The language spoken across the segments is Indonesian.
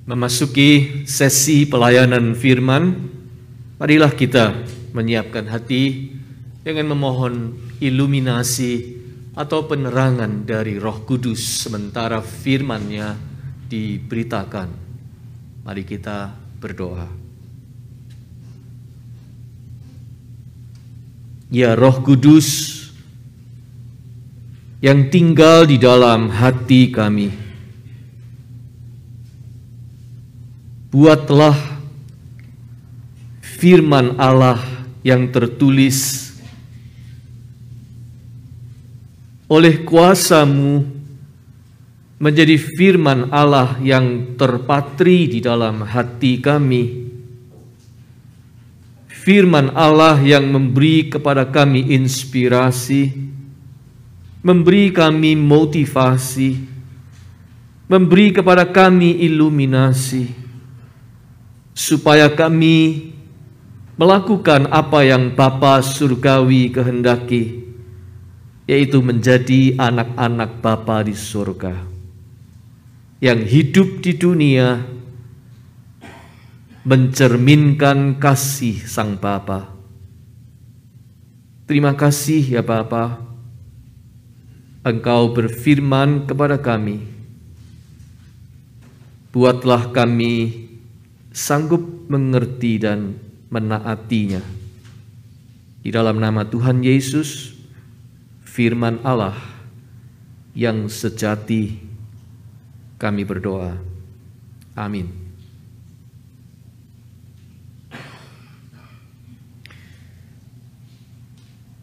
Memasuki sesi pelayanan firman, marilah kita menyiapkan hati dengan memohon iluminasi atau penerangan dari Roh Kudus sementara firman-Nya diberitakan. Mari kita berdoa. Ya Roh Kudus yang tinggal di dalam hati kami, buatlah firman Allah yang tertulis oleh kuasa-Mu menjadi firman Allah yang terpatri di dalam hati kami. Firman Allah yang memberi kepada kami inspirasi, memberi kami motivasi, memberi kepada kami iluminasi, supaya kami melakukan apa yang Bapa Surgawi kehendaki, yaitu menjadi anak-anak Bapa di surga, yang hidup di dunia mencerminkan kasih Sang Bapa. Terima kasih ya Bapa, Engkau berfirman kepada kami, buatlah kami sanggup mengerti dan menaatinya. Di dalam nama Tuhan Yesus, firman Allah yang sejati, kami berdoa. Amin.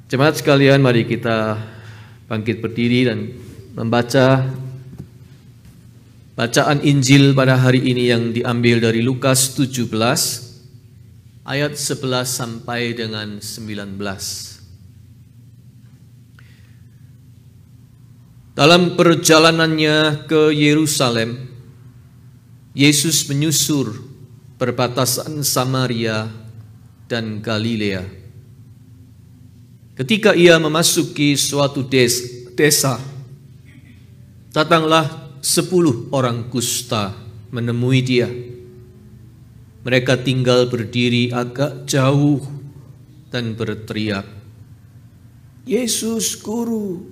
Jemaat sekalian, mari kita bangkit berdiri dan membaca bacaan Injil pada hari ini yang diambil dari Lukas 17 ayat 11 sampai dengan 19. Dalam perjalanannya ke Yerusalem, Yesus menyusur perbatasan Samaria dan Galilea. Ketika ia memasuki suatu desa, datanglah 10 orang kusta menemui dia. Mereka tinggal berdiri agak jauh dan berteriak, "Yesus, Guru,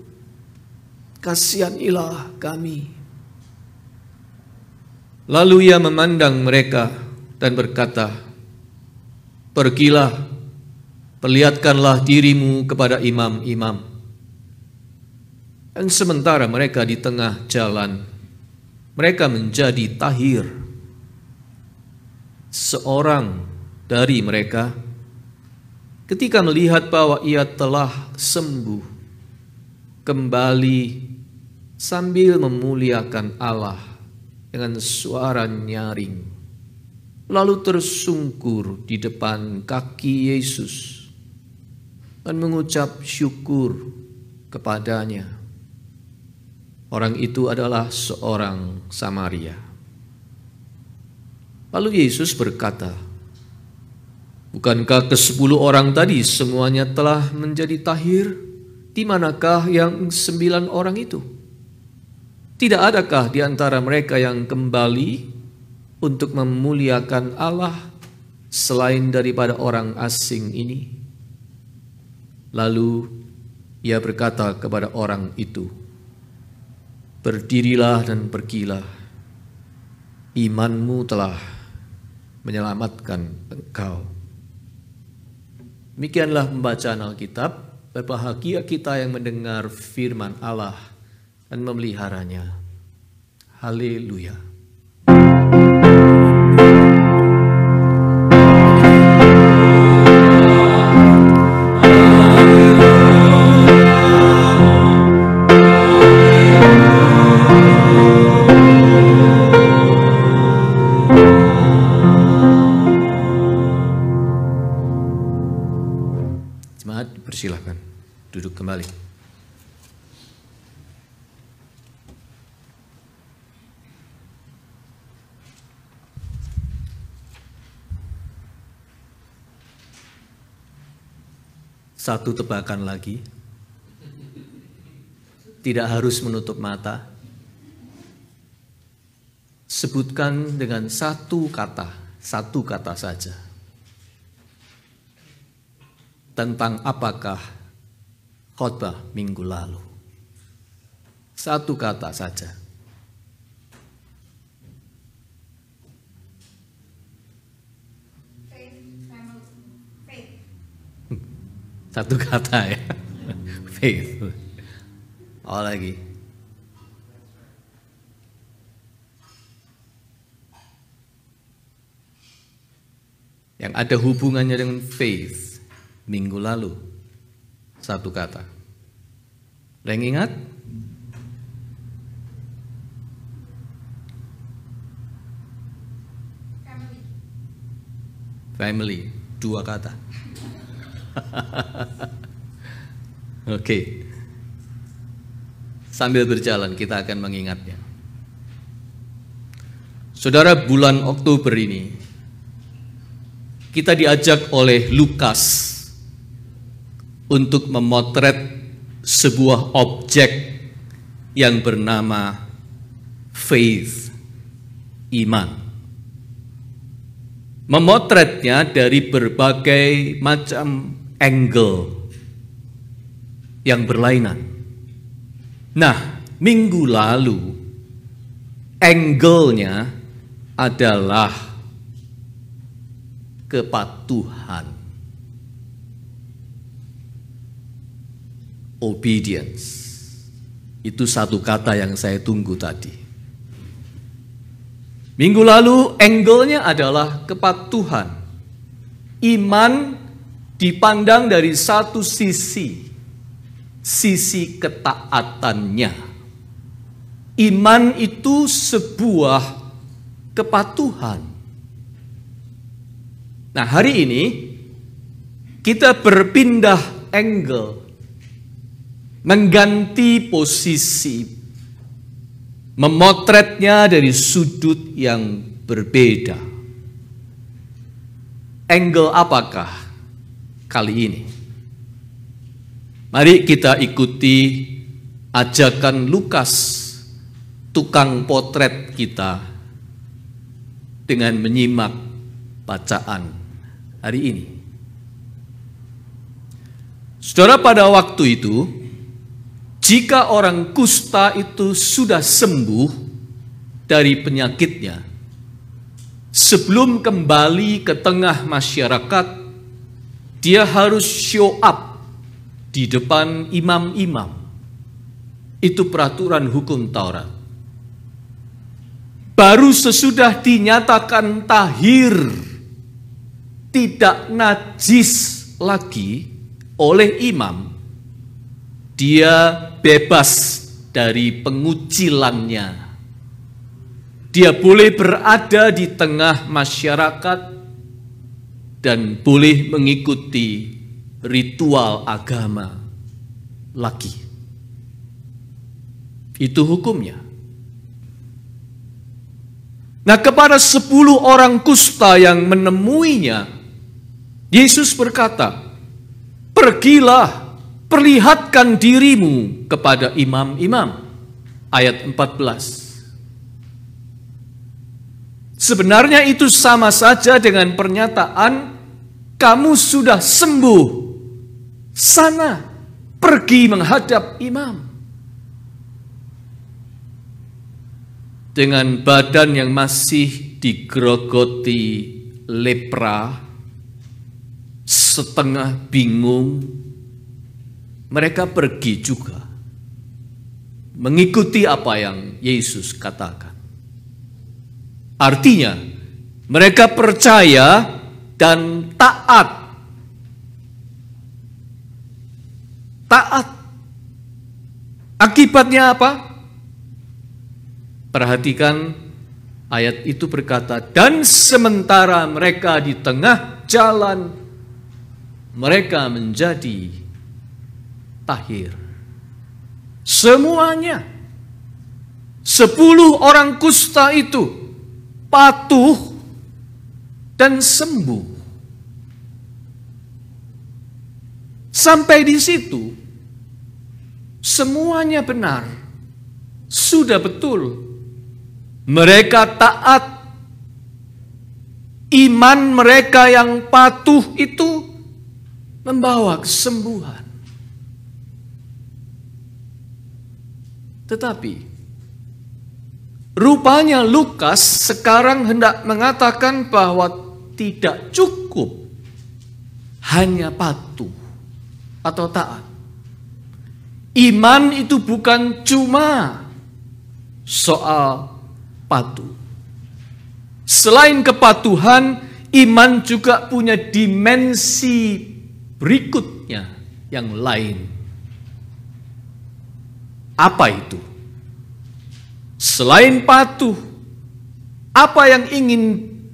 kasihanilah kami." Lalu ia memandang mereka dan berkata, "Pergilah, perlihatkanlah dirimu kepada imam-imam." Dan sementara mereka di tengah jalan, mereka menjadi tahir. Seorang dari mereka, ketika melihat bahwa ia telah sembuh, kembali sambil memuliakan Allah dengan suara nyaring, lalu tersungkur di depan kaki Yesus dan mengucap syukur kepadanya. Orang itu adalah seorang Samaria. Lalu Yesus berkata, "Bukankah ke-10 orang tadi semuanya telah menjadi tahir? Di manakah yang 9 orang itu? Tidak adakah di antara mereka yang kembali untuk memuliakan Allah selain daripada orang asing ini?" Lalu ia berkata kepada orang itu, "Berdirilah dan pergilah, imanmu telah menyelamatkan engkau." Demikianlah pembacaan Alkitab. Berbahagia kita yang mendengar firman Allah dan memeliharanya. Haleluya. Persilahkan duduk kembali. Satu tebakan lagi. Tidak harus menutup mata. sebutkan dengan satu kata saja. Tentang apakah khotbah minggu lalu? Satu kata saja. Satu kata ya. Faith. Oh lagi. Yang ada hubungannya dengan faith minggu lalu. Satu kata. Ada yang ingat? Family. Dua kata. Oke. Sambil berjalan kita akan mengingatnya. Saudara, bulan Oktober ini kita diajak oleh Lukas untuk memotret sebuah objek yang bernama faith, iman. Memotretnya dari berbagai macam angle yang berlainan. Nah, minggu lalu angle-nya adalah kepatuhan, obedience. Itu satu kata yang saya tunggu tadi. Minggu lalu angle-nya adalah kepatuhan. Iman dipandang dari satu sisi ketaatannya. Iman itu sebuah kepatuhan. Nah, hari ini kita berpindah angle, mengganti posisi, memotretnya dari sudut yang berbeda. Angle apakah kali ini? Mari kita ikuti ajakan Lukas, tukang potret kita, dengan menyimak bacaan hari ini. Saudara, pada waktu itu, jika orang kusta itu sudah sembuh dari penyakitnya, sebelum kembali ke tengah masyarakat, dia harus show up di depan imam-imam. Itu peraturan hukum Taurat. Baru sesudah dinyatakan tahir, tidak najis lagi oleh imam, dia bebas dari pengucilannya. Dia boleh berada di tengah masyarakat dan boleh mengikuti ritual agama lagi. Itu hukumnya. Nah, kepada 10 orang kusta yang menemuinya, Yesus berkata, "Pergilah, perlihatkan dirimu kepada imam-imam." Ayat 14. Sebenarnya itu sama saja dengan pernyataan, kamu sudah sembuh, sana, pergi menghadap imam. Dengan badan yang masih digerogoti lepra, setengah bingung, mereka pergi juga mengikuti apa yang Yesus katakan. Artinya, mereka percaya dan taat. Taat. Akibatnya apa? Perhatikan ayat itu berkata, dan sementara mereka di tengah jalan, mereka menjadi tahir. Semuanya. 10 orang kusta itu patuh dan sembuh. Sampai di situ semuanya benar, sudah betul. Mereka taat. Iman mereka yang patuh itu membawa kesembuhan. Tetapi rupanya Lukas sekarang hendak mengatakan bahwa tidak cukup hanya patuh atau taat. Iman itu bukan cuma soal patuh. Selain kepatuhan, iman juga punya dimensi berikutnya yang lain. Apa itu? Selain patuh, apa yang ingin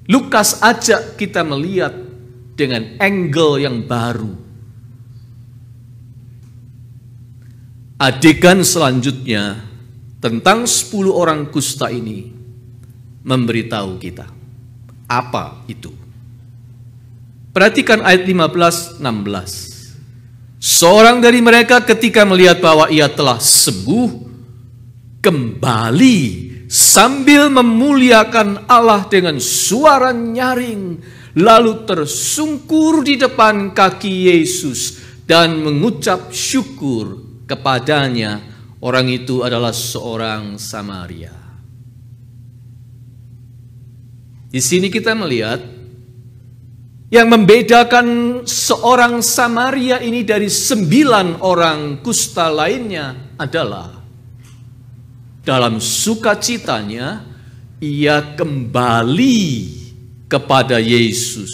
Lukas ajak kita melihat dengan angle yang baru? Adegan selanjutnya tentang 10 orang kusta ini memberitahu kita apa itu. Perhatikan ayat 15-16. Seorang dari mereka ketika melihat bahwa ia telah sembuh, kembali sambil memuliakan Allah dengan suara nyaring, lalu tersungkur di depan kaki Yesus dan mengucap syukur kepadanya. Orang itu adalah seorang Samaria. Di sini kita melihat yang membedakan seorang Samaria ini dari 9 orang kusta lainnya adalah dalam sukacitanya ia kembali kepada Yesus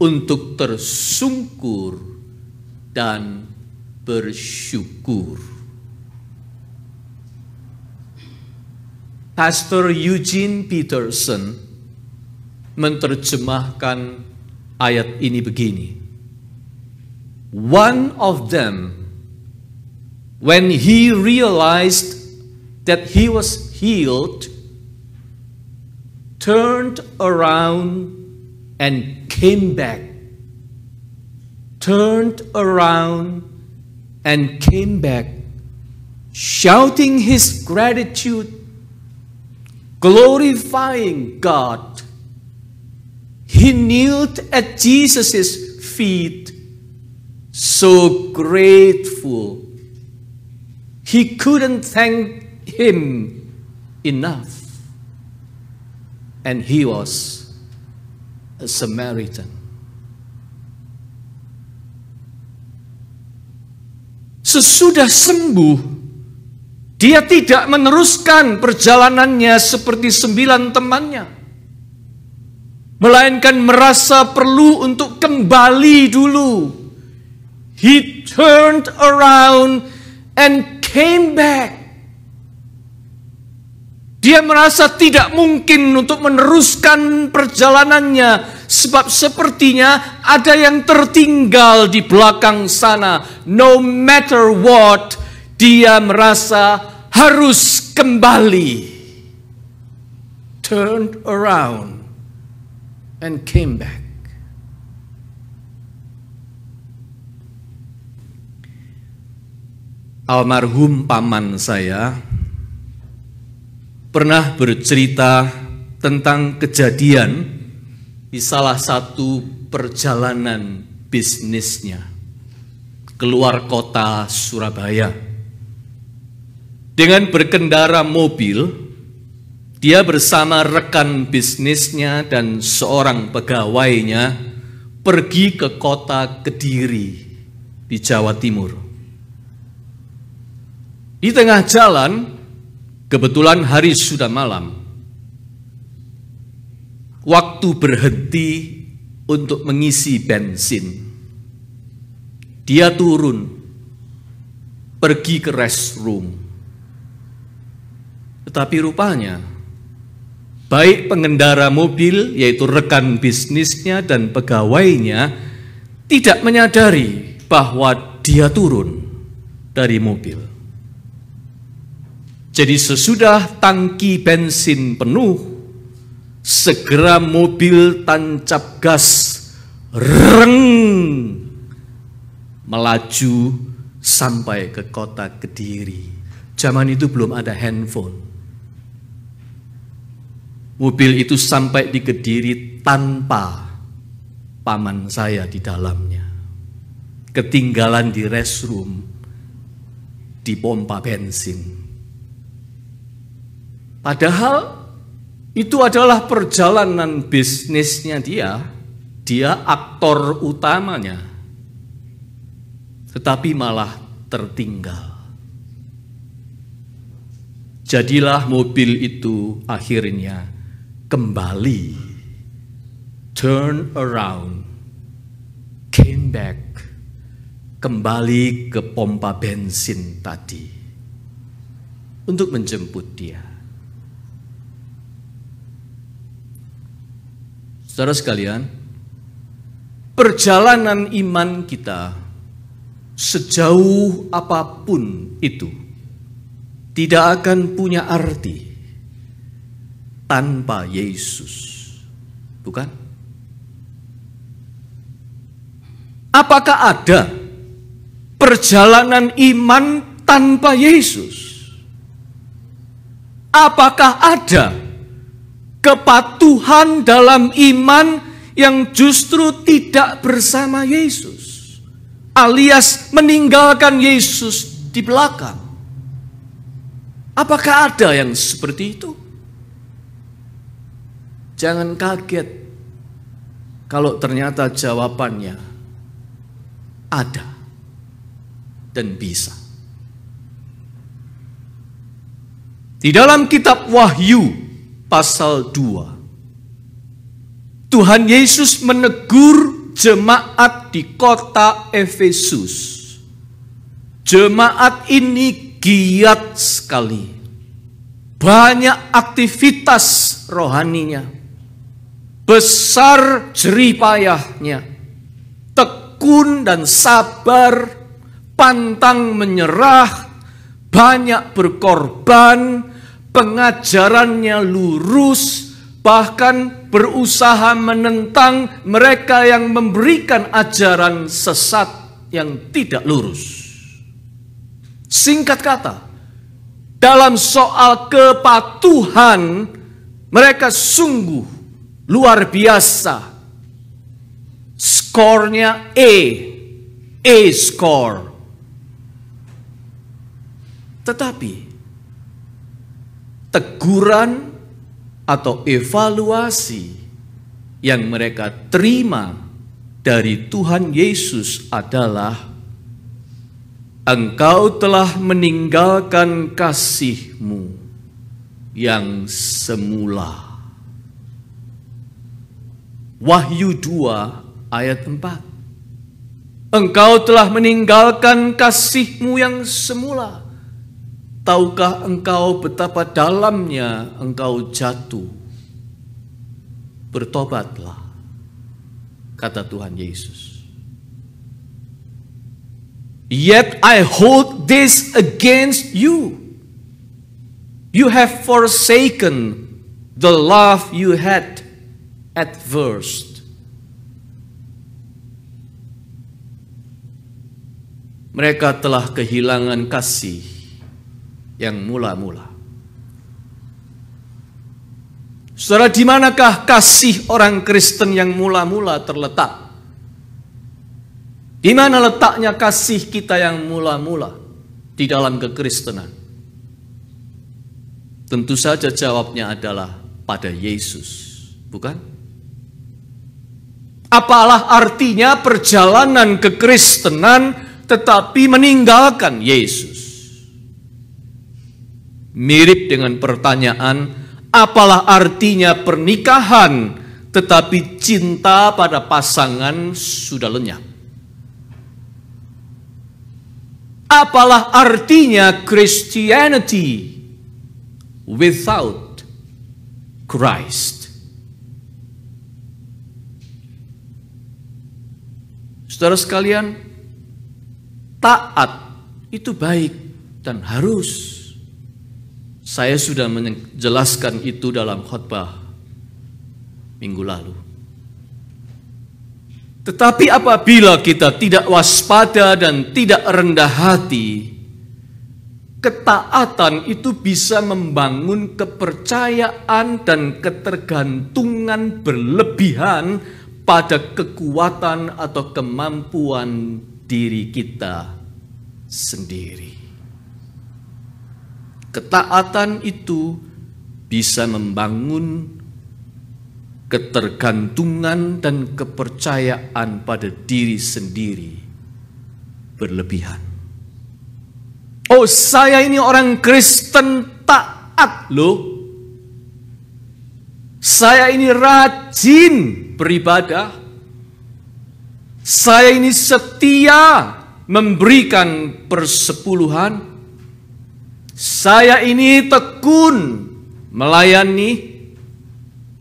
untuk tersungkur dan bersyukur. Pastor Eugene Peterson menerjemahkan ayat ini begini. One of them, when he realized that he was healed, turned around and came back. Turned around and came back, shouting his gratitude, glorifying God. He kneeled at Jesus' feet, so grateful. He couldn't thank him enough. And he was a Samaritan. Sesudah sembuh, dia tidak meneruskan perjalanannya seperti 9 temannya, melainkan merasa perlu untuk kembali dulu. He turned around and came back. Dia merasa tidak mungkin untuk meneruskan perjalanannya, sebab sepertinya ada yang tertinggal di belakang sana. No matter what, dia merasa harus kembali. Turned around and came back. Almarhum paman saya pernah bercerita tentang kejadian di salah satu perjalanan bisnisnya keluar kota Surabaya. Dengan berkendara mobil, dia bersama rekan bisnisnya dan seorang pegawainya pergi ke kota Kediri di Jawa Timur. Di tengah jalan, kebetulan hari sudah malam. Waktu berhenti untuk mengisi bensin. Dia turun, pergi ke restroom. Tetapi rupanya, baik pengendara mobil, yaitu rekan bisnisnya dan pegawainya, tidak menyadari bahwa dia turun dari mobil. Jadi sesudah tangki bensin penuh, segera mobil tancap gas, reng, melaju sampai ke kota Kediri. Zaman itu belum ada handphone. Mobil itu sampai di Kediri tanpa paman saya di dalamnya. Ketinggalan di restroom, di pompa bensin. Padahal itu adalah perjalanan bisnisnya dia. Dia aktor utamanya. Tetapi malah tertinggal. Jadilah mobil itu akhirnya kembali, turn around, came back, kembali ke pompa bensin tadi untuk menjemput dia. Saudara sekalian, perjalanan iman kita sejauh apapun itu tidak akan punya arti tanpa Yesus, bukan? Apakah ada perjalanan iman tanpa Yesus? Apakah ada kepatuhan dalam iman yang justru tidak bersama Yesus, alias meninggalkan Yesus di belakang? Apakah ada yang seperti itu? Jangan kaget kalau ternyata jawabannya ada dan bisa. Di dalam kitab Wahyu pasal 2, Tuhan Yesus menegur jemaat di kota Efesus. Jemaat ini giat sekali, banyak aktivitas rohaninya, besar jeripayahnya, tekun dan sabar, pantang menyerah, banyak berkorban, pengajarannya lurus, bahkan berusaha menentang mereka yang memberikan ajaran sesat yang tidak lurus. Singkat kata, dalam soal kepatuhan mereka sungguh luar biasa. Skornya A score. Tetapi teguran atau evaluasi yang mereka terima dari Tuhan Yesus adalah, engkau telah meninggalkan kasih-Mu yang semula. Wahyu 2 ayat 4. Engkau telah meninggalkan kasih-Mu yang semula. Tahukah engkau betapa dalamnya engkau jatuh? Bertobatlah, kata Tuhan Yesus. Yet I hold this against you. You have forsaken the love you had at first. Mereka telah kehilangan kasih yang mula-mula. Saudara, di manakah kasih orang Kristen yang mula-mula terletak? Di mana letaknya kasih kita yang mula-mula di dalam kekristenan? Tentu saja jawabnya adalah pada Yesus, bukan? Apalah artinya perjalanan kekristenan tetapi meninggalkan Yesus? Mirip dengan pertanyaan, apalah artinya pernikahan tetapi cinta pada pasangan sudah lenyap? Apalah artinya Christianity without Christ? Saudara sekalian, taat itu baik dan harus. Saya sudah menjelaskan itu dalam khotbah minggu lalu. Tetapi apabila kita tidak waspada dan tidak rendah hati, ketaatan itu bisa membangun kepercayaan dan ketergantungan berlebihan pada kekuatan atau kemampuan diri kita sendiri. Ketaatan itu bisa membangun ketergantungan dan kepercayaan pada diri sendiri berlebihan. Oh, saya ini orang Kristen taat loh. Saya ini rajin beribadah. Saya ini setia memberikan persepuluhan. Saya ini tekun melayani.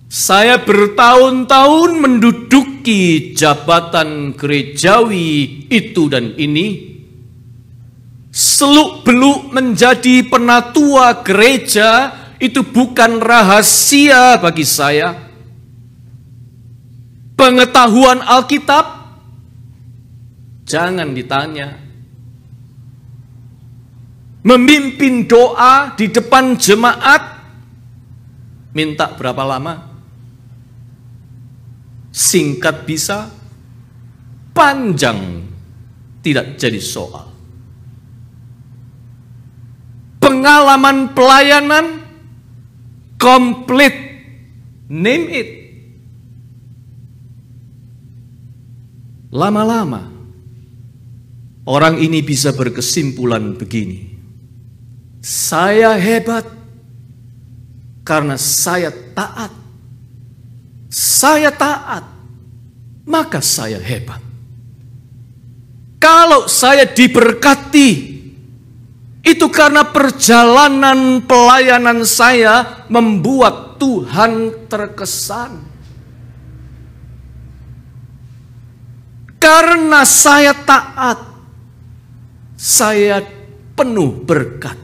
Saya bertahun-tahun menduduki jabatan gerejawi itu dan ini. Seluk-beluk menjadi penatua gereja itu bukan rahasia bagi saya. Pengetahuan Alkitab jangan ditanya. Memimpin doa di depan jemaat minta berapa lama? Singkat bisa, panjang tidak jadi soal. Pengalaman pelayanan komplit, name it. Lama-lama orang ini bisa berkesimpulan begini. Saya hebat karena saya taat. Saya taat, maka saya hebat. Kalau saya diberkati, itu karena perjalanan pelayanan saya membuat Tuhan terkesan. Karena saya taat, saya penuh berkat.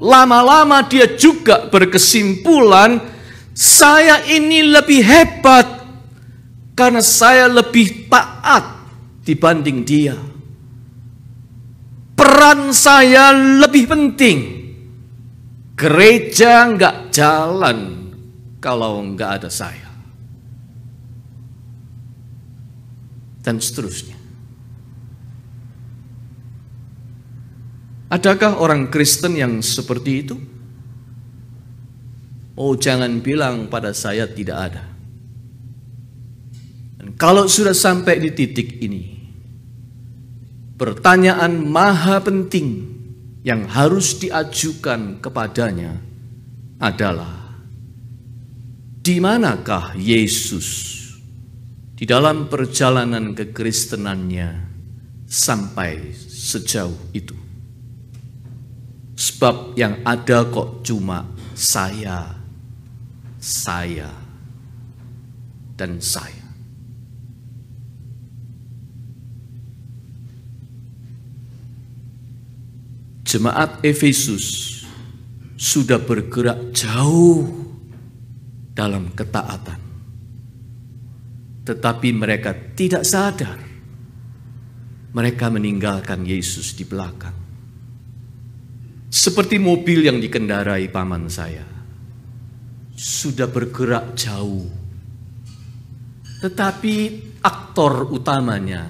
Lama-lama dia juga berkesimpulan, saya ini lebih hebat karena saya lebih taat dibanding dia. Peran saya lebih penting. Gereja nggak jalan kalau nggak ada saya. Dan seterusnya. Adakah orang Kristen yang seperti itu? Oh, jangan bilang pada saya tidak ada. Dan kalau sudah sampai di titik ini, pertanyaan maha penting yang harus diajukan kepadanya adalah, di manakah Yesus di dalam perjalanan kekristenannya sampai sejauh itu? Sebab yang ada kok cuma saya, dan saya. Jemaat Efesus sudah bergerak jauh dalam ketaatan. Tetapi mereka tidak sadar. Mereka meninggalkan Yesus di belakang. Seperti mobil yang dikendarai paman saya. Sudah bergerak jauh. Tetapi aktor utamanya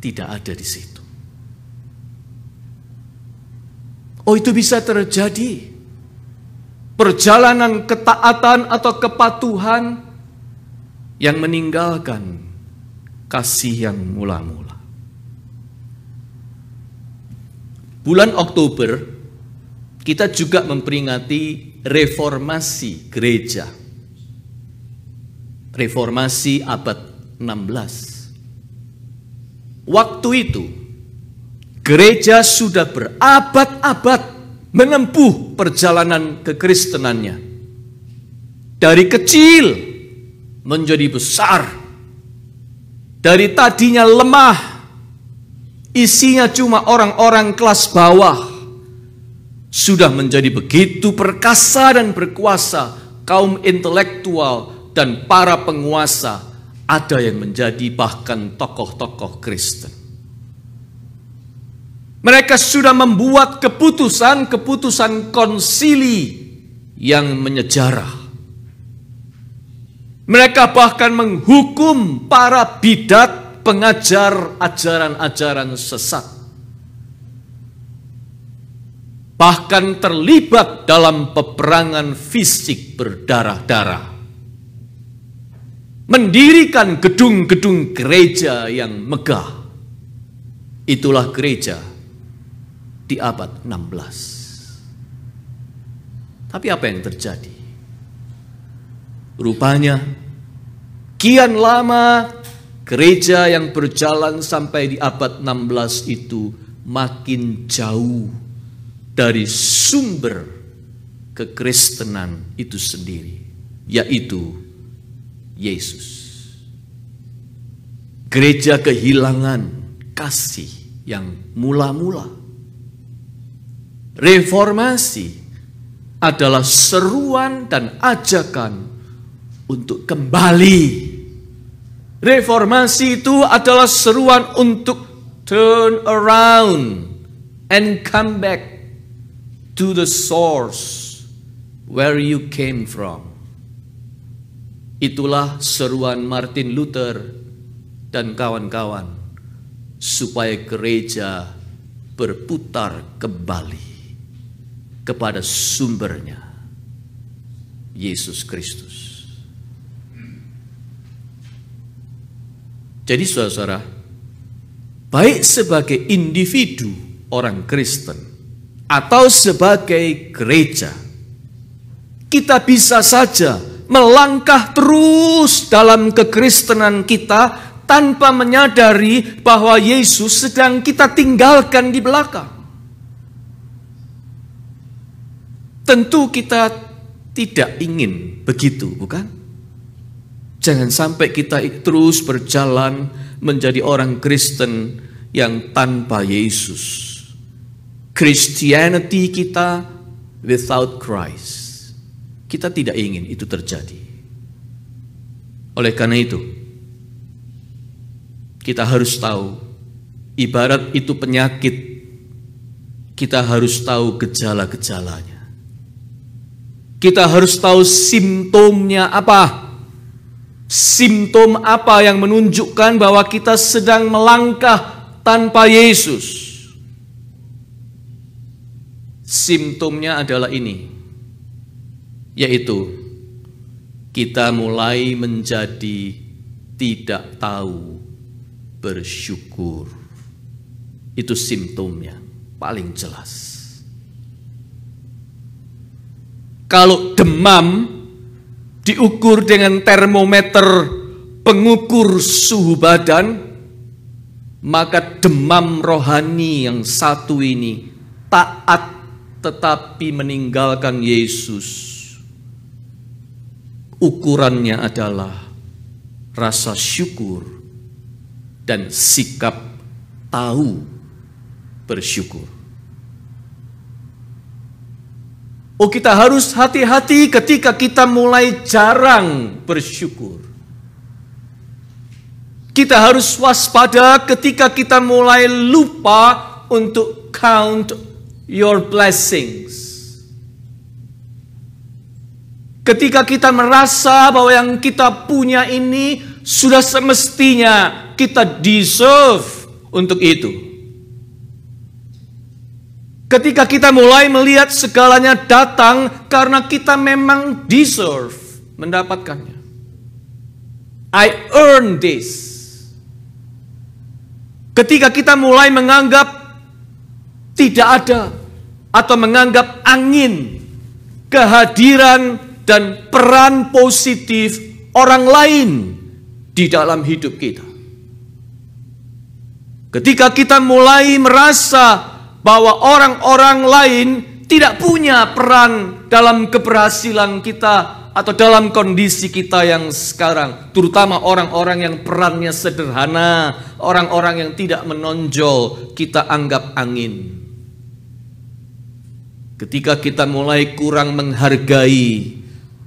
tidak ada di situ. Oh, itu bisa terjadi. Perjalanan ketaatan atau kepatuhan yang meninggalkan kasih yang mula-mula. Bulan Oktober kita juga memperingati reformasi gereja. Reformasi abad 16. Waktu itu gereja sudah berabad-abad menempuh perjalanan kekristenannya. Dari kecil menjadi besar. Dari tadinya lemah, isinya cuma orang-orang kelas bawah, sudah menjadi begitu perkasa dan berkuasa. Kaum intelektual dan para penguasa, ada yang menjadi bahkan tokoh-tokoh Kristen. Mereka sudah membuat keputusan-keputusan konsili yang menyejarah. Mereka bahkan menghukum para bidat pengajar ajaran-ajaran sesat. Bahkan terlibat dalam peperangan fisik berdarah-darah. Mendirikan gedung-gedung gereja yang megah. Itulah gereja di abad 16. Tapi apa yang terjadi? Rupanya kian lama gereja yang berjalan sampai di abad 16 itu makin jauh dari sumber kekristenan itu sendiri, yaitu Yesus. Gereja kehilangan kasih yang mula-mula. Reformasi adalah seruan dan ajakan untuk kembali. Reformasi itu adalah seruan untuk turn around and come back to the source where you came from. Itulah seruan Martin Luther dan kawan-kawan supaya gereja berputar kembali kepada sumbernya, Yesus Kristus. Jadi saudara-saudara, baik sebagai individu orang Kristen atau sebagai gereja, kita bisa saja melangkah terus dalam kekristenan kita tanpa menyadari bahwa Yesus sedang kita tinggalkan di belakang. Tentu kita tidak ingin begitu, bukan? Jangan sampai kita terus berjalan menjadi orang Kristen yang tanpa Yesus. Christianity kita without Christ. Kita tidak ingin itu terjadi. Oleh karena itu, kita harus tahu, ibarat itu penyakit, kita harus tahu gejala-gejalanya. Kita harus tahu simptomnya apa. Simptom apa yang menunjukkan bahwa kita sedang melangkah tanpa Yesus? Simptomnya adalah ini, yaitu kita mulai menjadi tidak tahu bersyukur. Itu simptomnya paling jelas. Kalau demam diukur dengan termometer pengukur suhu badan, maka demam rohani yang satu ini taat tetapi meninggalkan Yesus. Ukurannya adalah rasa syukur dan sikap tahu bersyukur. Oh, kita harus hati-hati ketika kita mulai jarang bersyukur. Kita harus waspada ketika kita mulai lupa untuk count your blessings. Ketika kita merasa bahwa yang kita punya ini sudah semestinya kita deserve untuk itu. Ketika kita mulai melihat segalanya datang karena kita memang deserve mendapatkannya. I earn this. Ketika kita mulai menganggap tidak ada atau menganggap angin, kehadiran dan peran positif orang lain di dalam hidup kita. Ketika kita mulai merasa bahwa orang-orang lain tidak punya peran dalam keberhasilan kita atau dalam kondisi kita yang sekarang, terutama orang-orang yang perannya sederhana, orang-orang yang tidak menonjol, kita anggap angin. Ketika kita mulai kurang menghargai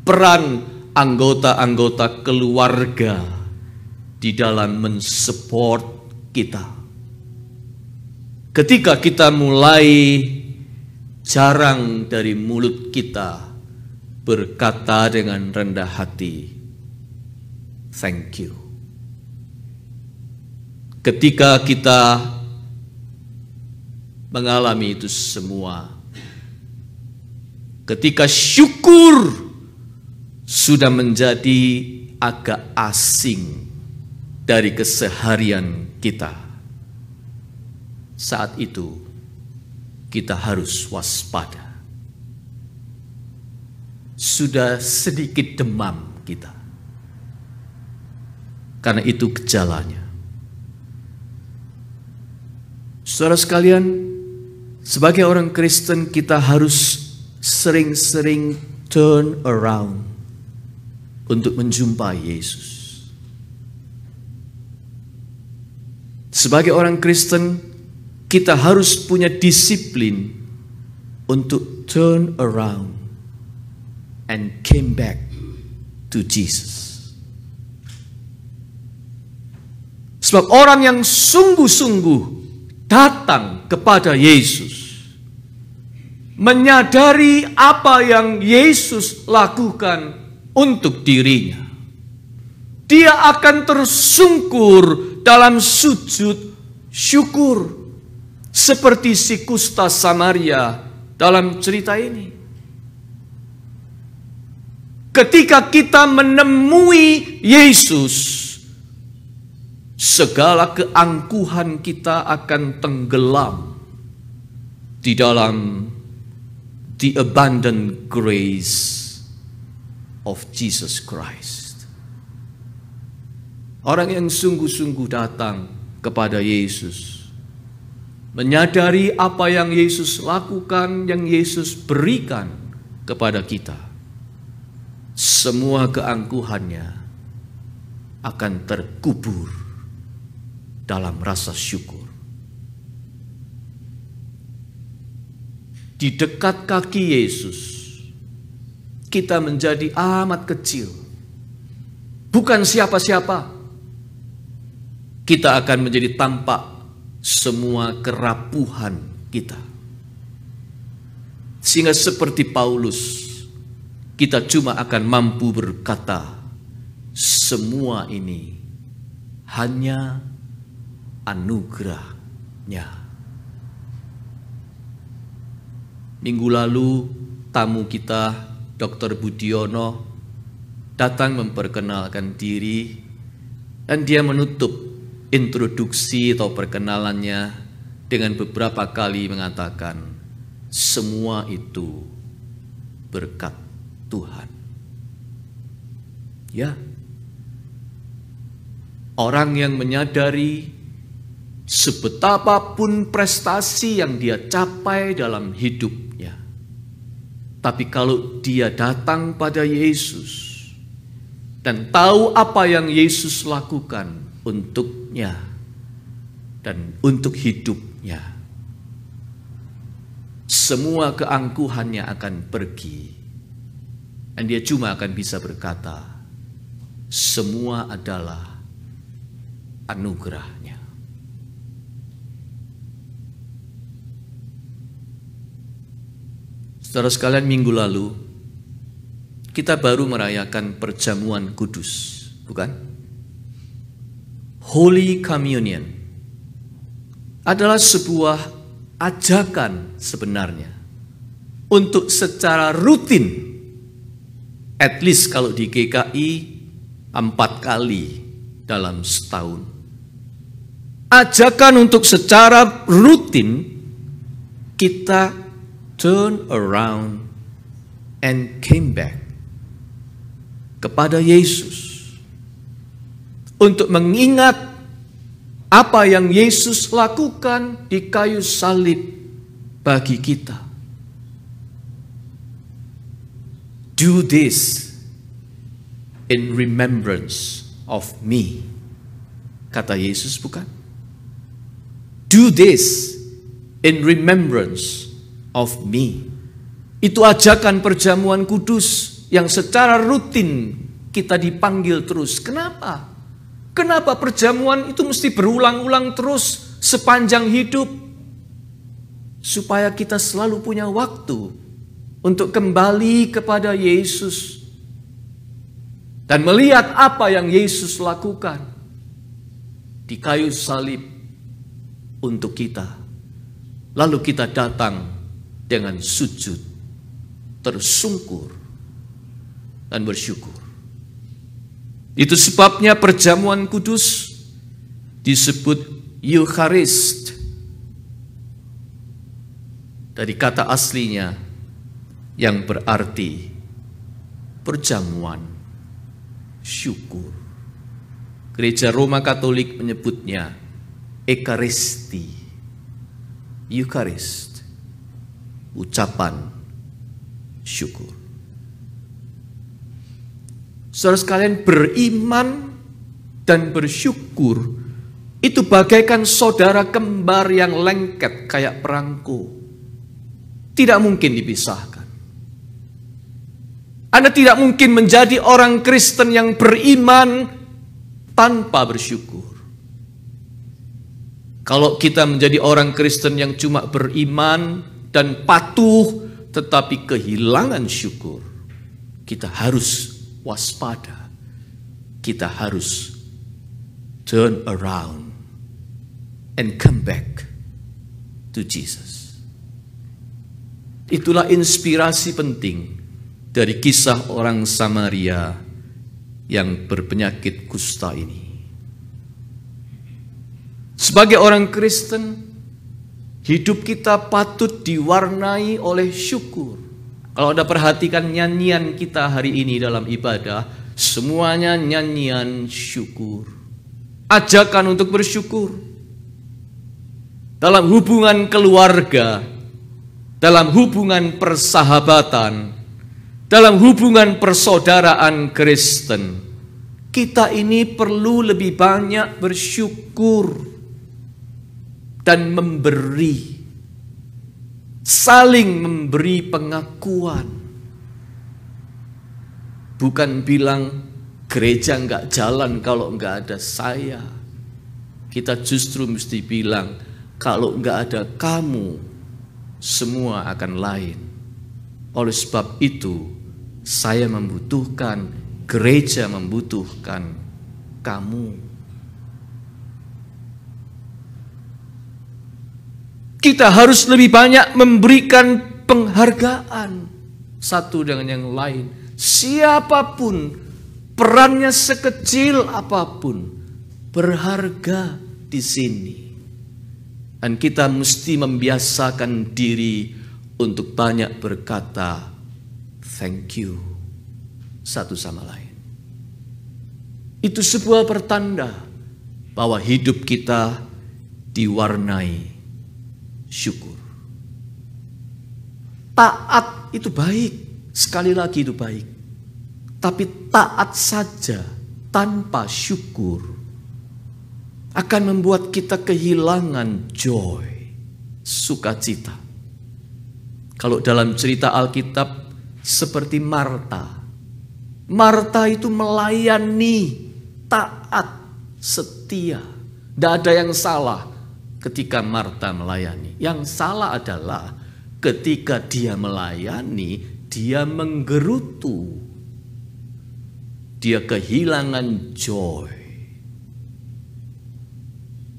peran anggota-anggota keluarga di dalam mensupport kita. ketika kita mulai jarang dari mulut kita berkata dengan rendah hati, thank you. Ketika kita mengalami itu semua, ketika syukur sudah menjadi agak asing dari keseharian kita, saat itu kita harus waspada. Sudah sedikit demam kita, karena itu gejalanya. Saudara sekalian, sebagai orang Kristen kita harus sering-sering turn around untuk menjumpai Yesus. Sebagai orang Kristen, kita harus punya disiplin untuk turn around and came back to Jesus. Sebab orang yang sungguh-sungguh datang kepada Yesus, menyadari apa yang Yesus lakukan untuk dirinya, dia akan tersungkur dalam sujud syukur, seperti si kusta Samaria dalam cerita ini. Ketika kita menemui Yesus, segala keangkuhan kita akan tenggelam di dalam the abundant grace of Jesus Christ. Orang yang sungguh-sungguh datang kepada Yesus, menyadari apa yang Yesus lakukan, yang Yesus berikan kepada kita, semua keangkuhannya akan terkubur dalam rasa syukur. Di dekat kaki Yesus, kita menjadi amat kecil, bukan siapa-siapa. Kita akan menjadi tampak semua kerapuhan kita. Sehingga seperti Paulus, kita cuma akan mampu berkata, semua ini hanya anugerahnya. Minggu lalu tamu kita, Dr. Budiono, datang memperkenalkan diri, dan dia menutup introduksi atau perkenalannya dengan beberapa kali mengatakan, semua itu berkat Tuhan. Ya, orang yang menyadari sebetapapun prestasi yang dia capai dalam hidupnya, tapi kalau dia datang pada Yesus dan tahu apa yang Yesus lakukan untuknya dan untuk hidupnya, semua keangkuhannya akan pergi, dan dia cuma akan bisa berkata, semua adalah anugerahnya. Saudara sekalian, minggu lalu kita baru merayakan perjamuan kudus, bukan? Holy Communion adalah sebuah ajakan sebenarnya untuk secara rutin, at least kalau di GKI 4 kali dalam setahun. Ajakan untuk secara rutin kita turn around and came back kepada Yesus, untuk mengingat apa yang Yesus lakukan di kayu salib bagi kita. Do this in remembrance of me, kata Yesus, bukan? Do this in remembrance of me. Itu ajakan perjamuan kudus yang secara rutin kita dipanggil terus. Kenapa? Kenapa perjamuan itu mesti berulang-ulang terus sepanjang hidup? supaya kita selalu punya waktu untuk kembali kepada Yesus dan melihat apa yang Yesus lakukan di kayu salib untuk kita. Lalu kita datang dengan sujud, tersungkur, dan bersyukur. Itu sebabnya perjamuan kudus disebut Eucharist. Dari kata aslinya yang berarti perjamuan syukur. Gereja Roma Katolik menyebutnya Ekaristi. Eucharist, ucapan syukur. Saudara sekalian, beriman dan bersyukur itu bagaikan saudara kembar yang lengket kayak perangko. Tidak mungkin dipisahkan. Anda tidak mungkin menjadi orang Kristen yang beriman tanpa bersyukur. Kalau kita menjadi orang Kristen yang cuma beriman dan patuh tetapi kehilangan syukur, kita harus waspada. Kita harus turn around and come back to Jesus. Itulah inspirasi penting dari kisah orang Samaria yang berpenyakit kusta ini. Sebagai orang Kristen, hidup kita patut diwarnai oleh syukur. Kalau Anda perhatikan nyanyian kita hari ini dalam ibadah, semuanya nyanyian syukur. Ajakan untuk bersyukur. Dalam hubungan keluarga, dalam hubungan persahabatan, dalam hubungan persaudaraan Kristen, kita ini perlu lebih banyak bersyukur dan memberi, saling memberi pengakuan. Bukan bilang gereja enggak jalan kalau enggak ada saya. Kita justru mesti bilang, kalau enggak ada kamu, semua akan lain. Oleh sebab itu, saya membutuhkan, gereja membutuhkan kamu. Kita harus lebih banyak memberikan penghargaan satu dengan yang lain. Siapapun, perannya sekecil apapun, berharga di sini. Dan kita mesti membiasakan diri untuk banyak berkata thank you satu sama lain. Itu sebuah pertanda bahwa hidup kita diwarnai syukur. Taat itu baik, sekali lagi itu baik. Tapi taat saja tanpa syukur akan membuat kita kehilangan joy, sukacita. Kalau dalam cerita Alkitab seperti Marta. Marta itu melayani, taat, setia. Tidak ada yang salah ketika Marta melayani. Yang salah adalah ketika dia melayani, dia menggerutu. Dia kehilangan joy.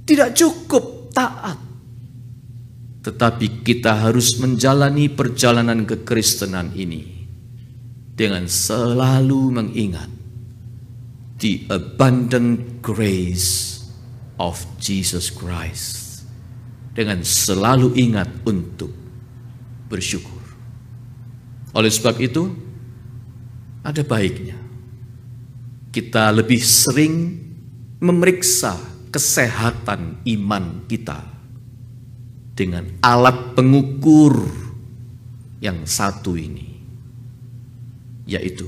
Tidak cukup taat, tetapi kita harus menjalani perjalanan kekristenan ini dengan selalu mengingat the abundant grace of Jesus Christ. Dengan selalu ingat untuk bersyukur. Oleh sebab itu, ada baiknya kita lebih sering memeriksa kesehatan iman kita dengan alat pengukur yang satu ini, yaitu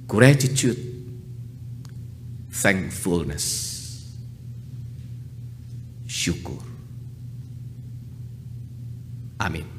gratitude, thankfulness, syukur. Amin.